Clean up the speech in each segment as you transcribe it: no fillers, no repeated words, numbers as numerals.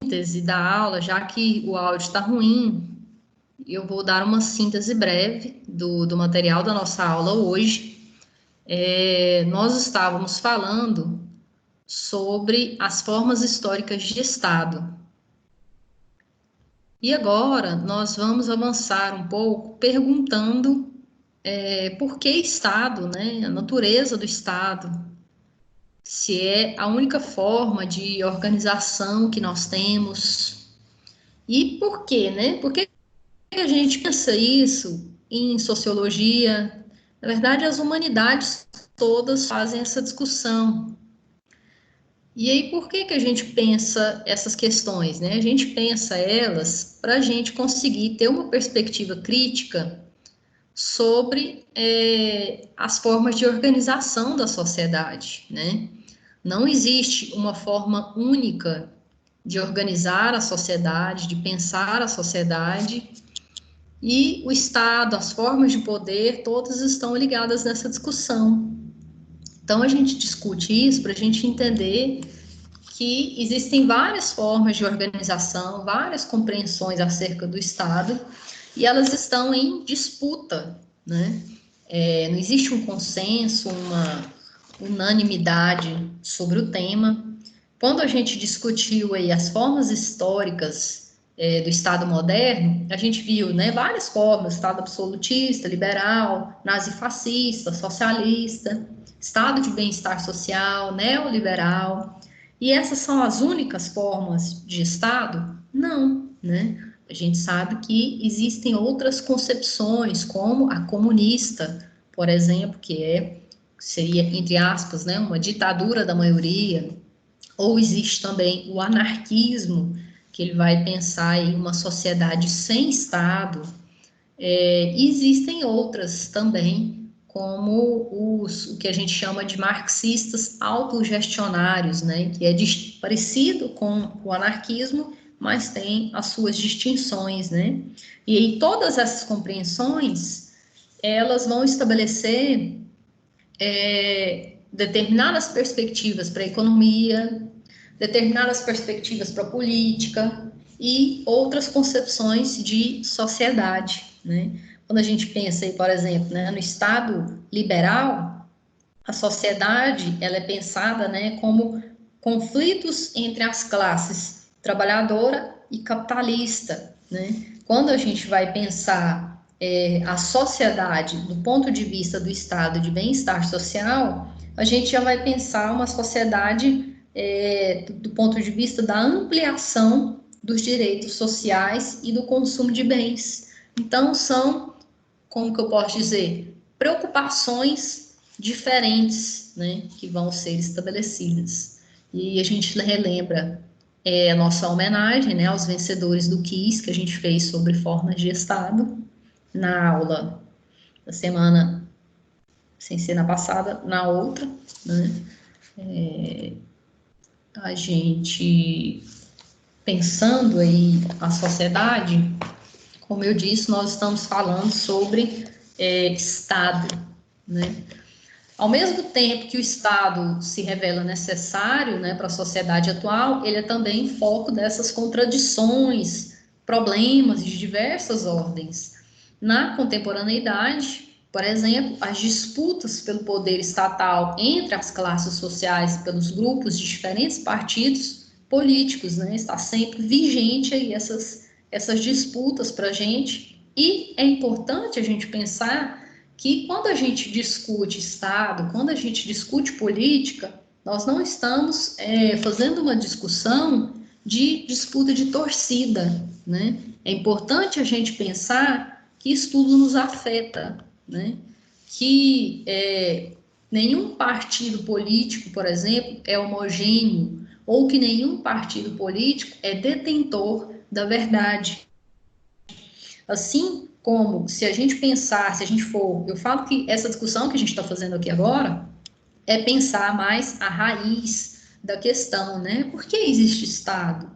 síntese da aula, já que o áudio está ruim, eu vou dar uma síntese breve do material da nossa aula hoje. Nós estávamos falando sobre as formas históricas de Estado. E agora nós vamos avançar um pouco perguntando por que Estado, né? A natureza do Estado, se é a única forma de organização que nós temos. E por quê, né? Por que a gente pensa isso em sociologia? Na verdade, as humanidades todas fazem essa discussão. E aí, por que a gente pensa essas questões, né? A gente pensa elas para a gente conseguir ter uma perspectiva crítica sobre as formas de organização da sociedade, né? Não existe uma forma única de organizar a sociedade, de pensar a sociedade, e o Estado, as formas de poder, todas estão ligadas nessa discussão. Então, a gente discute isso para a gente entender que existem várias formas de organização, várias compreensões acerca do Estado, e elas estão em disputa, né? Não existe um consenso, uma unanimidade sobre o tema. Quando a gente discutiu aí as formas históricas do Estado moderno, a gente viu, né, várias formas: Estado absolutista, liberal, nazifascista, socialista, Estado de bem-estar social, neoliberal. E essas são as únicas formas de Estado? Não, né? A gente sabe que existem outras concepções, como a comunista, por exemplo, que seria, entre aspas, né, uma ditadura da maioria. Ou existe também o anarquismo, que ele vai pensar em uma sociedade sem Estado. Existem outras também, como o que a gente chama de marxistas autogestionários, né, que é parecido com o anarquismo, mas tem as suas distinções, né? E aí todas essas compreensões, elas vão estabelecer determinadas perspectivas para a economia, determinadas perspectivas para a política e outras concepções de sociedade, né? Quando a gente pensa aí, por exemplo, né, no Estado liberal, a sociedade ela é pensada, né, como conflitos entre as classes trabalhadora e capitalista, né? Quando a gente vai pensar a sociedade do ponto de vista do estado de bem-estar social, a gente já vai pensar uma sociedade do ponto de vista da ampliação dos direitos sociais e do consumo de bens. Então, são, como que eu posso dizer, preocupações diferentes, né, que vão ser estabelecidas. E a gente relembra a nossa homenagem, né, aos vencedores do QUIZ, que a gente fez sobre formas de Estado, na aula da semana, sem ser na passada, na outra, né? A gente, pensando aí a sociedade, como eu disse, nós estamos falando sobre Estado, né? Ao mesmo tempo que o Estado se revela necessário, né, para a sociedade atual, ele é também foco dessas contradições, problemas de diversas ordens. Na contemporaneidade, por exemplo, as disputas pelo poder estatal entre as classes sociais, pelos grupos de diferentes partidos políticos, né, está sempre vigente aí essas disputas para a gente. E é importante a gente pensar que quando a gente discute Estado, quando a gente discute política, nós não estamos fazendo uma discussão de disputa de torcida, né? É importante a gente pensar que isso tudo nos afeta, né? Que nenhum partido político, por exemplo, é homogêneo, ou que nenhum partido político é detentor da verdade. Assim como, se a gente pensar, se a gente for, eu falo que essa discussão que a gente está fazendo aqui agora é pensar mais a raiz da questão, né? Por que existe Estado?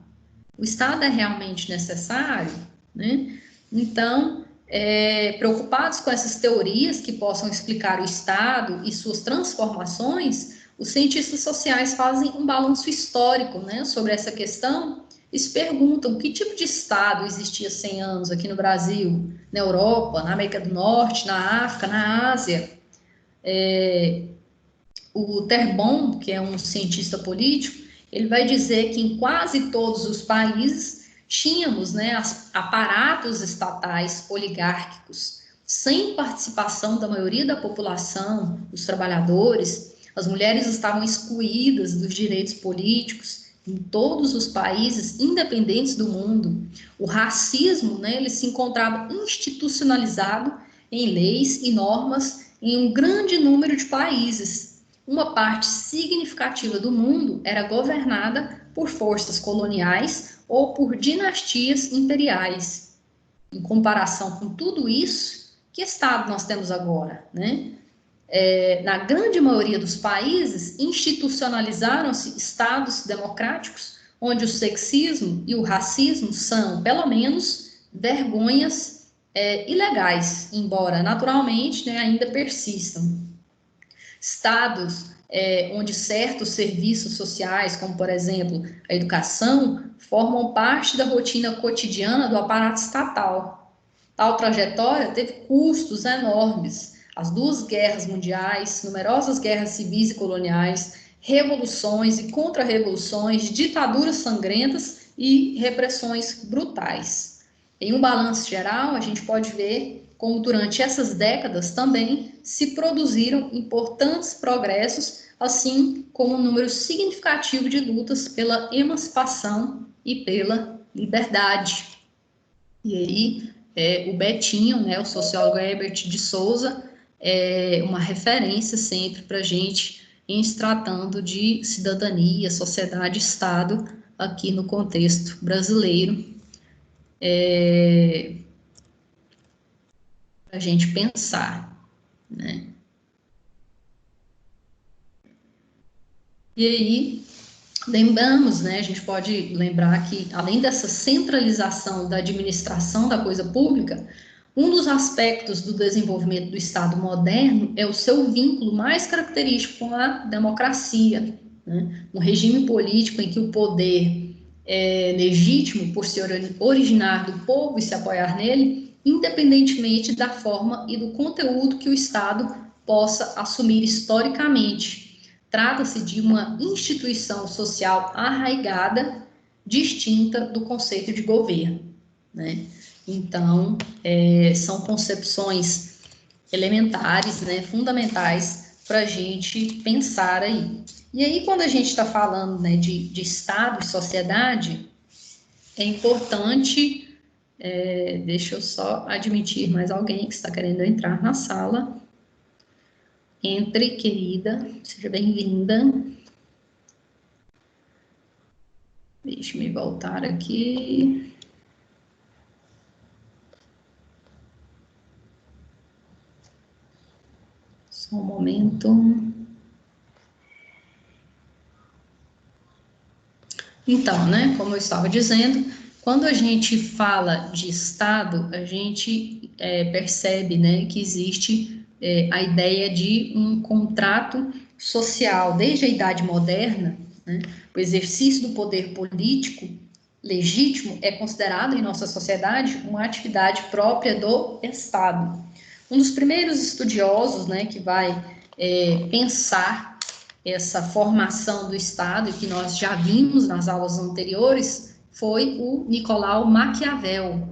O Estado é realmente necessário, né? Então, preocupados com essas teorias que possam explicar o Estado e suas transformações, os cientistas sociais fazem um balanço histórico, né, sobre essa questão e se perguntam que tipo de Estado existia há 100 anos aqui no Brasil, na Europa, na América do Norte, na África, na Ásia. O Terborn, que é um cientista político, ele vai dizer que em quase todos os países tínhamos, né, aparatos estatais oligárquicos, sem participação da maioria da população, dos trabalhadores. As mulheres estavam excluídas dos direitos políticos em todos os países independentes do mundo. O racismo, né, ele se encontrava institucionalizado em leis e normas em um grande número de países. Uma parte significativa do mundo era governada por forças coloniais ou por dinastias imperiais. Em comparação com tudo isso, que Estado nós temos agora, né? Na grande maioria dos países, institucionalizaram-se estados democráticos, onde o sexismo e o racismo são, pelo menos, vergonhas ilegais, embora naturalmente, né, ainda persistam. Estados onde certos serviços sociais, como por exemplo a educação, formam parte da rotina cotidiana do aparato estatal. Tal trajetória teve custos enormes. As duas guerras mundiais, numerosas guerras civis e coloniais, revoluções e contra-revoluções, ditaduras sangrentas e repressões brutais. Em um balanço geral, a gente pode ver como durante essas décadas também se produziram importantes progressos, assim como um número significativo de lutas pela emancipação e pela liberdade. E aí, o Betinho, né, o sociólogo Herbert de Souza, é uma referência sempre para a gente em se tratando de cidadania, sociedade, Estado, aqui no contexto brasileiro. Para a gente pensar, né? E aí, lembramos, né, a gente pode lembrar que, além dessa centralização da administração da coisa pública, um dos aspectos do desenvolvimento do Estado moderno é o seu vínculo mais característico com a democracia, né? Um regime político em que o poder é legítimo por se originar do povo e se apoiar nele, independentemente da forma e do conteúdo que o Estado possa assumir historicamente. Trata-se de uma instituição social arraigada, distinta do conceito de governo, né? Então, são concepções elementares, né, fundamentais para a gente pensar aí. E aí, quando a gente está falando, né, de Estado e sociedade, é importante, deixa eu só admitir mais alguém que está querendo entrar na sala. Entre, querida, seja bem-vinda. Deixa-me voltar aqui. Só um momento. Então, né, como eu estava dizendo, quando a gente fala de Estado, a gente percebe, né, que existe a ideia de um contrato social. Desde a Idade Moderna, né, o exercício do poder político legítimo é considerado em nossa sociedade uma atividade própria do Estado. Um dos primeiros estudiosos, né, que vai pensar essa formação do Estado, e que nós já vimos nas aulas anteriores, foi o Nicolau Maquiavel,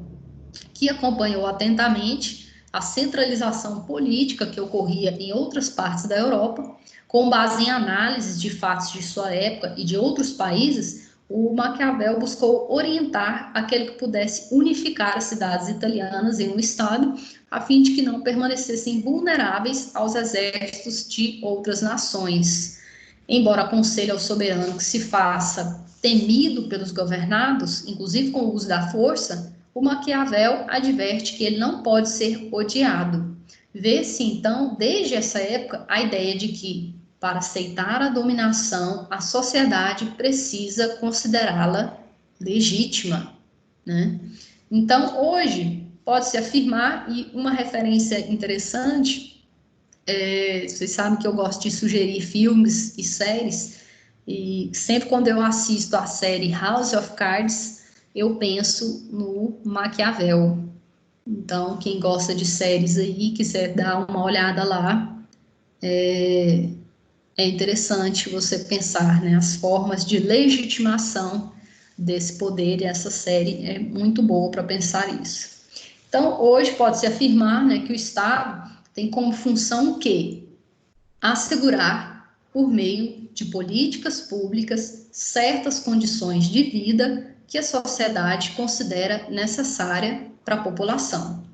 que acompanhou atentamente a centralização política que ocorria em outras partes da Europa, com base em análises de fatos de sua época e de outros países. O Maquiavel buscou orientar aquele que pudesse unificar as cidades italianas em um Estado, a fim de que não permanecessem vulneráveis aos exércitos de outras nações. Embora aconselhe ao soberano que se faça temido pelos governados, inclusive com o uso da força, o Maquiavel adverte que ele não pode ser odiado. Vê-se, então, desde essa época, a ideia de que, para aceitar a dominação, a sociedade precisa considerá-la legítima, né? Então, hoje, pode-se afirmar, e uma referência interessante, vocês sabem que eu gosto de sugerir filmes e séries, E sempre quando eu assisto a série House of Cards, eu penso no Maquiavel. Então, quem gosta de séries aí, quiser dar uma olhada lá, é interessante você pensar, né, as formas de legitimação desse poder, e essa série é muito boa para pensar isso. Então, hoje pode-se afirmar, né, que o Estado tem como função o quê? Assegurar, por meio de políticas públicas, certas condições de vida que a sociedade considera necessária para a população.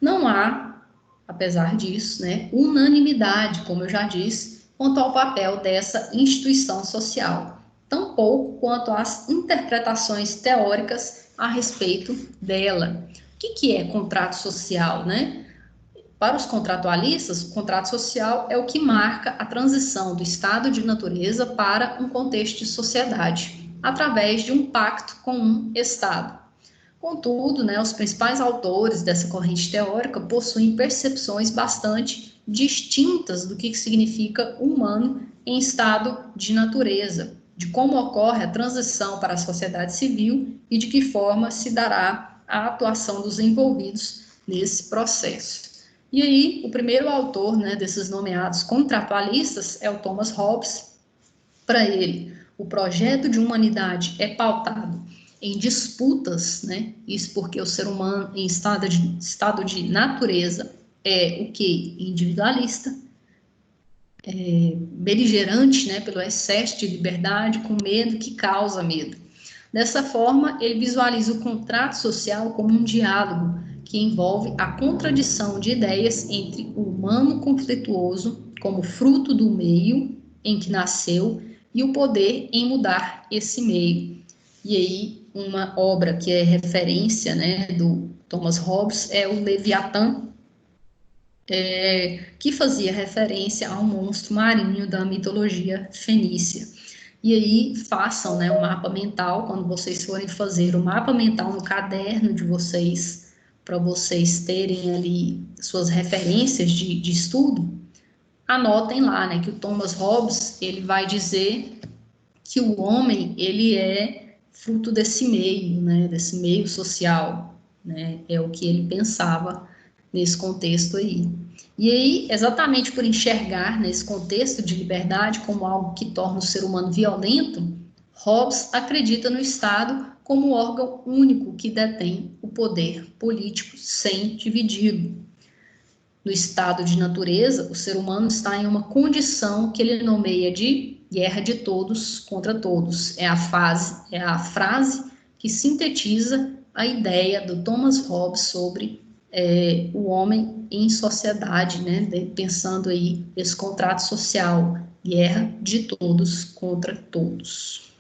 Não há, apesar disso, né, unanimidade, como eu já disse, quanto ao papel dessa instituição social, tampouco quanto às interpretações teóricas a respeito dela. O que é contrato social, né? Para os contratualistas, o contrato social é o que marca a transição do estado de natureza para um contexto de sociedade, através de um pacto com um Estado. Contudo, né, os principais autores dessa corrente teórica possuem percepções bastante distintas do que significa humano em estado de natureza, de como ocorre a transição para a sociedade civil e de que forma se dará a atuação dos envolvidos nesse processo. E aí, o primeiro autor, né, desses nomeados contratualistas é o Thomas Hobbes. Para ele, o projeto de humanidade é pautado em disputas, né? Isso porque o ser humano em estado de natureza é o que? Individualista, beligerante, né? Pelo excesso de liberdade, com medo que causa medo. Dessa forma, ele visualiza o contrato social como um diálogo que envolve a contradição de ideias entre o humano conflituoso, como fruto do meio em que nasceu, e o poder em mudar esse meio. E aí, uma obra que é referência, né, do Thomas Hobbes é o Leviatã, que fazia referência ao monstro marinho da mitologia fenícia. E aí, façam, né, um mapa mental, quando vocês forem fazer o mapa mental no caderno de vocês, para vocês terem ali suas referências de estudo, anotem lá, né, que o Thomas Hobbes, ele vai dizer que o homem, ele é fruto desse meio, né, desse meio social, né, é o que ele pensava nesse contexto aí. E aí, exatamente por enxergar nesse contexto de liberdade como algo que torna o ser humano violento, Hobbes acredita no Estado como órgão único que detém o poder político sem dividi-lo. No estado de natureza, o ser humano está em uma condição que ele nomeia de guerra de todos contra todos. É a frase que sintetiza a ideia do Thomas Hobbes sobre o homem em sociedade, né? Pensando aí esse contrato social, guerra de todos contra todos.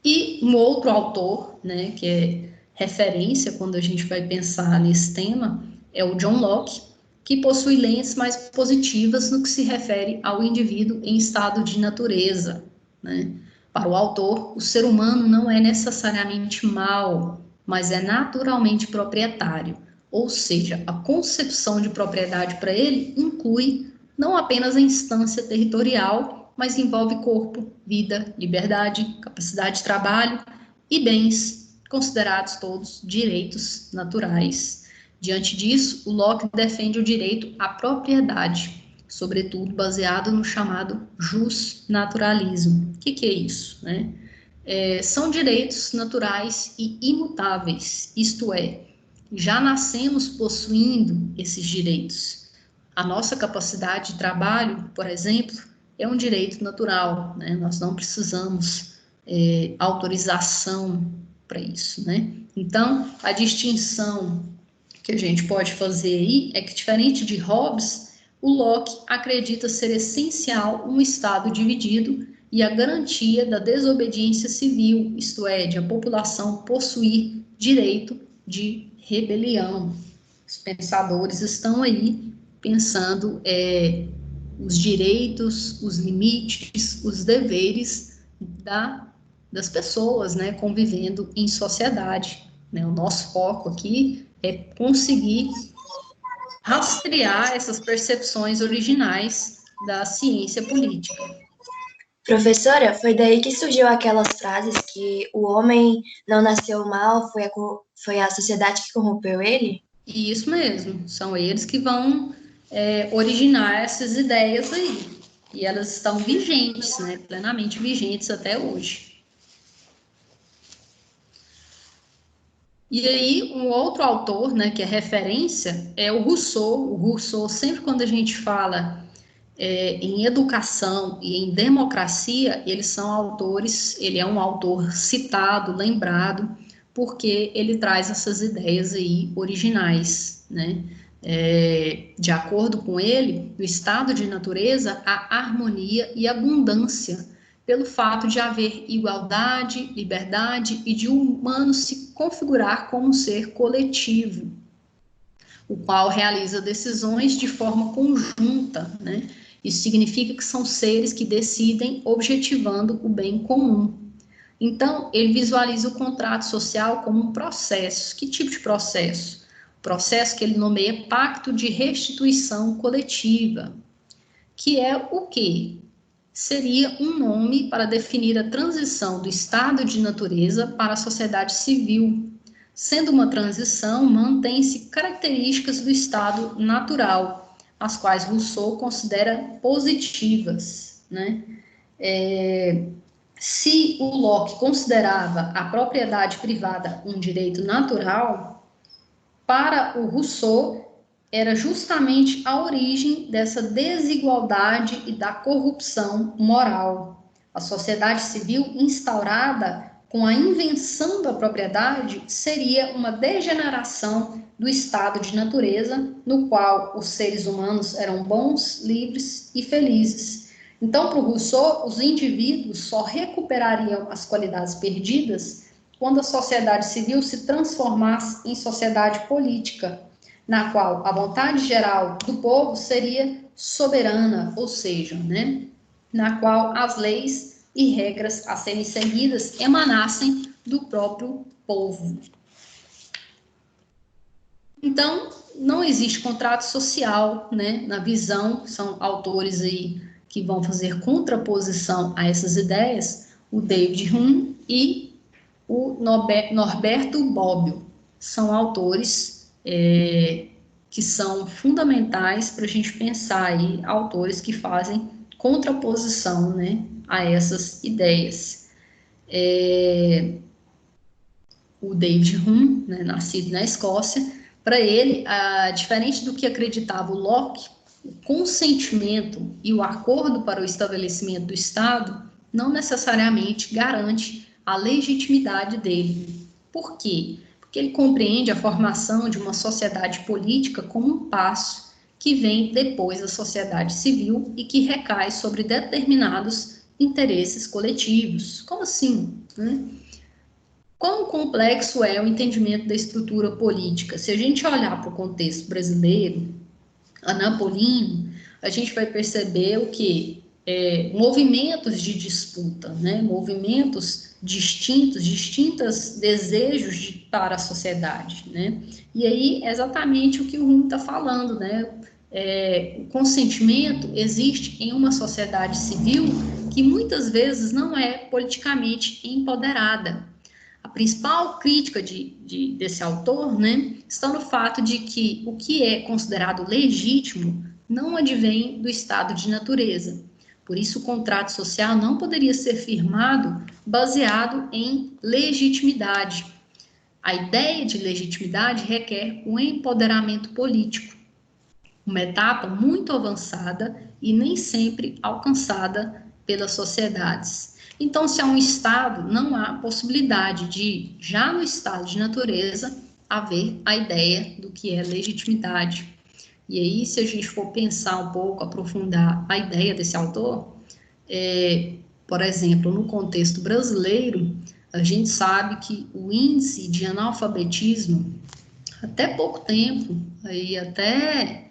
E um outro autor, né, que é referência quando a gente vai pensar nesse tema, é o John Locke, que possui lentes mais positivas no que se refere ao indivíduo em estado de natureza, né? Para o autor, o ser humano não é necessariamente mau, mas é naturalmente proprietário, ou seja, a concepção de propriedade para ele inclui não apenas a instância territorial, mas envolve corpo, vida, liberdade, capacidade de trabalho e bens, considerados todos direitos naturais. Diante disso, o Locke defende o direito à propriedade, sobretudo baseado no chamado justnaturalismo. O que é isso, né? São direitos naturais e imutáveis, isto é, já nascemos possuindo esses direitos. A nossa capacidade de trabalho, por exemplo, é um direito natural, né? Nós não precisamos autorização para isso, né? Então, a distinção que a gente pode fazer aí é que, diferente de Hobbes, o Locke acredita ser essencial um Estado dividido e a garantia da desobediência civil, isto é, de a população possuir direito de rebelião. Os pensadores estão aí pensando os direitos, os limites, os deveres das pessoas, né, convivendo em sociedade. Né? O nosso foco aqui é conseguir rastrear essas percepções originais da ciência política. Professora, foi daí que surgiu aquelas frases que o homem não nasceu mal, foi a sociedade que corrompeu ele? E isso mesmo, são eles que vão originar essas ideias aí. E elas estão vigentes, né, plenamente vigentes até hoje. E aí, um outro autor, né, que é referência, é o Rousseau. O Rousseau, sempre quando a gente fala em educação e em democracia, eles são autores, ele é um autor citado, lembrado, porque ele traz essas ideias aí originais, né? De acordo com ele, no estado de natureza há harmonia e abundância, pelo fato de haver igualdade, liberdade e de o humano se configurar como um ser coletivo, o qual realiza decisões de forma conjunta, né? Isso significa que são seres que decidem objetivando o bem comum. Então, ele visualiza o contrato social como um processo. Que tipo de processo? Processo que ele nomeia pacto de restituição coletiva, que é o quê? Seria um nome para definir a transição do estado de natureza para a sociedade civil. Sendo uma transição, mantém-se características do estado natural, as quais Rousseau considera positivas, né? Se o Locke considerava a propriedade privada um direito natural, para o Rousseau era justamente a origem dessa desigualdade e da corrupção moral. A sociedade civil instaurada com a invenção da propriedade seria uma degeneração do estado de natureza, no qual os seres humanos eram bons, livres e felizes. Então, para o Rousseau, os indivíduos só recuperariam as qualidades perdidas quando a sociedade civil se transformasse em sociedade política, na qual a vontade geral do povo seria soberana, ou seja, né, na qual as leis e regras a serem seguidas emanassem do próprio povo. Então, não existe contrato social, né, na visão, são autores aí que vão fazer contraposição a essas ideias, o David Hume e o Norberto Bobbio. São autores que são fundamentais para a gente pensar aí, autores que fazem contraposição, né, a essas ideias. O David Hume, né, nascido na Escócia, para ele, diferente do que acreditava o Locke, o consentimento e o acordo para o estabelecimento do Estado não necessariamente garante a legitimidade dele. Por quê? Porque ele compreende a formação de uma sociedade política como um passo que vem depois da sociedade civil e que recai sobre determinados interesses coletivos. Como assim? Né? Quão complexo é o entendimento da estrutura política? Se a gente olhar para o contexto brasileiro, anapolino, a gente vai perceber o que? Movimentos de disputa, né? Movimentos distintos desejos para a sociedade, né? E aí é exatamente o que o Hume está falando, né? O consentimento existe em uma sociedade civil que muitas vezes não é politicamente empoderada. A principal crítica desse autor, né, está no fato de que o que é considerado legítimo não advém do estado de natureza. Por isso, o contrato social não poderia ser firmado baseado em legitimidade. A ideia de legitimidade requer um empoderamento político, uma etapa muito avançada e nem sempre alcançada pelas sociedades. Então, se há um estado, não há possibilidade de, já no estado de natureza, haver a ideia do que é legitimidade. E aí, se a gente for pensar um pouco, aprofundar a ideia desse autor, por exemplo, no contexto brasileiro, a gente sabe que o índice de analfabetismo, até pouco tempo, aí até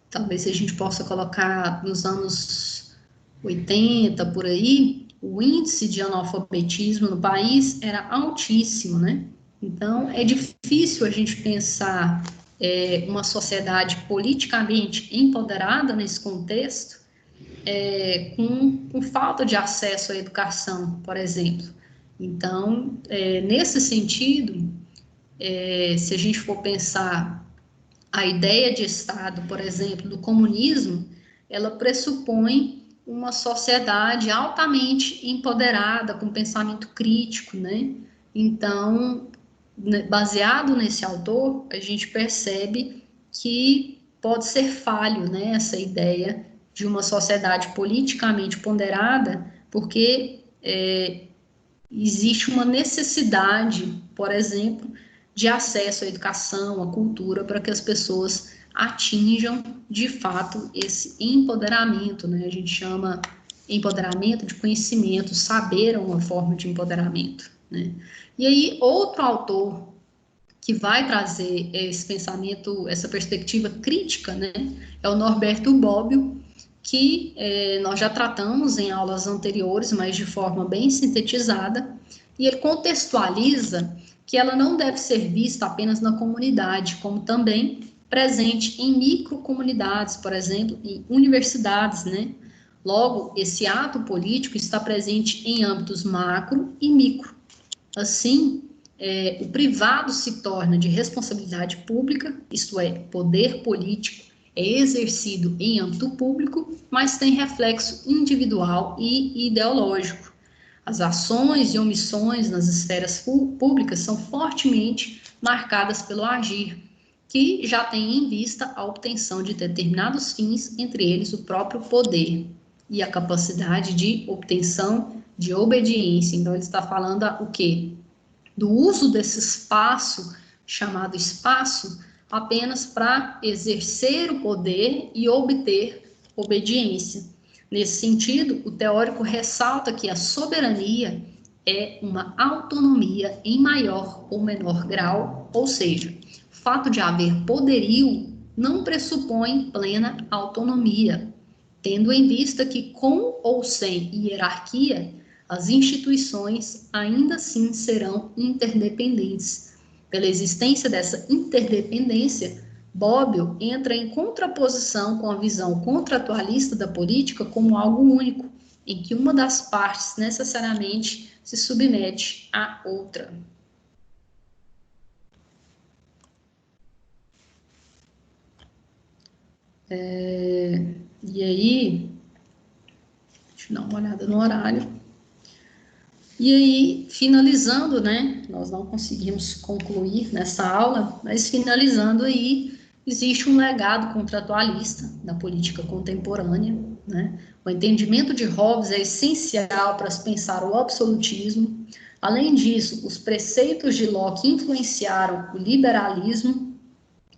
talvez se a gente possa colocar nos anos 80 por aí, o índice de analfabetismo no país era altíssimo, né? Então, é difícil a gente pensar uma sociedade politicamente empoderada nesse contexto, com falta de acesso à educação, por exemplo. Então, nesse sentido, se a gente for pensar a ideia de Estado, por exemplo, do comunismo, ela pressupõe uma sociedade altamente empoderada, com pensamento crítico, né? Então, baseado nesse autor, a gente percebe que pode ser falho, né, essa ideia de uma sociedade politicamente ponderada, porque existe uma necessidade, por exemplo, de acesso à educação, à cultura, para que as pessoas atinjam, de fato, esse empoderamento, né? A gente chama empoderamento de conhecimento, saber é uma forma de empoderamento, né? E aí, outro autor que vai trazer esse pensamento, essa perspectiva crítica, né, é o Norberto Bobbio, que nós já tratamos em aulas anteriores, mas de forma bem sintetizada, e ele contextualiza que ela não deve ser vista apenas na comunidade, como também presente em microcomunidades, por exemplo, em universidades, né? Logo, esse ato político está presente em âmbitos macro e micro. Assim, o privado se torna de responsabilidade pública, isto é, poder político é exercido em âmbito público, mas tem reflexo individual e ideológico. As ações e omissões nas esferas públicas são fortemente marcadas pelo agir, que já tem em vista a obtenção de determinados fins, entre eles o próprio poder e a capacidade de obtenção de obediência. Então, ele está falando o quê? Do uso desse espaço, chamado espaço, apenas para exercer o poder e obter obediência. Nesse sentido, o teórico ressalta que a soberania é uma autonomia em maior ou menor grau, ou seja, o fato de haver poderio não pressupõe plena autonomia, tendo em vista que, com ou sem hierarquia, as instituições ainda assim serão interdependentes. Pela existência dessa interdependência, Bobbio entra em contraposição com a visão contratualista da política como algo único, em que uma das partes necessariamente se submete à outra. E aí, deixa eu dar uma olhada no horário. E aí, finalizando, né, nós não conseguimos concluir nessa aula, mas finalizando aí, existe um legado contratualista da política contemporânea, né? O entendimento de Hobbes é essencial para se pensar o absolutismo. Além disso, os preceitos de Locke influenciaram o liberalismo.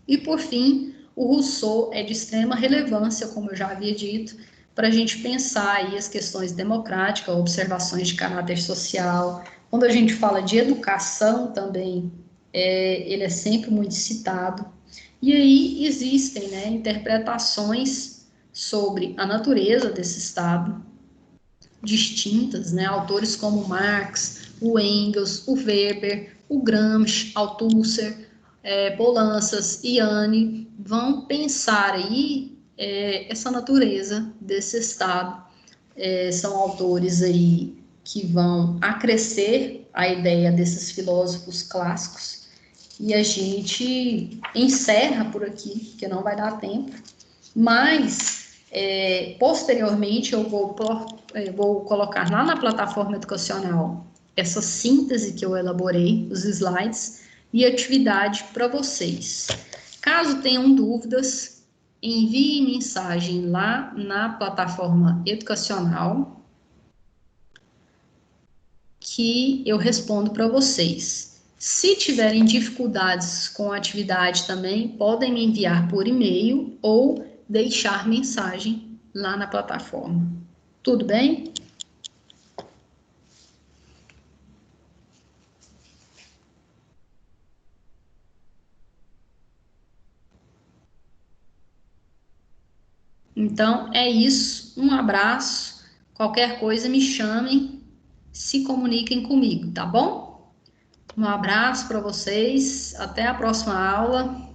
E, por fim, o Rousseau é de extrema relevância, como eu já havia dito, para a gente pensar aí as questões democráticas, observações de caráter social. Quando a gente fala de educação também, ele é sempre muito citado. E aí existem, né, interpretações sobre a natureza desse Estado, distintas, né, autores como Marx, o Engels, o Weber, o Gramsci, Althusser, Poulanças, Yanni, vão pensar aí essa natureza desse Estado. São autores aí que vão acrescer a ideia desses filósofos clássicos, e a gente encerra por aqui, que não vai dar tempo, mas posteriormente eu vou colocar lá na plataforma educacional essa síntese que eu elaborei, os slides, e atividade para vocês. Caso tenham dúvidas, envie mensagem lá na plataforma educacional que eu respondo para vocês. Se tiverem dificuldades com a atividade também, podem me enviar por e-mail ou deixar mensagem lá na plataforma. Tudo bem? Então, é isso. Um abraço. Qualquer coisa, me chamem, se comuniquem comigo, tá bom? Um abraço para vocês. Até a próxima aula.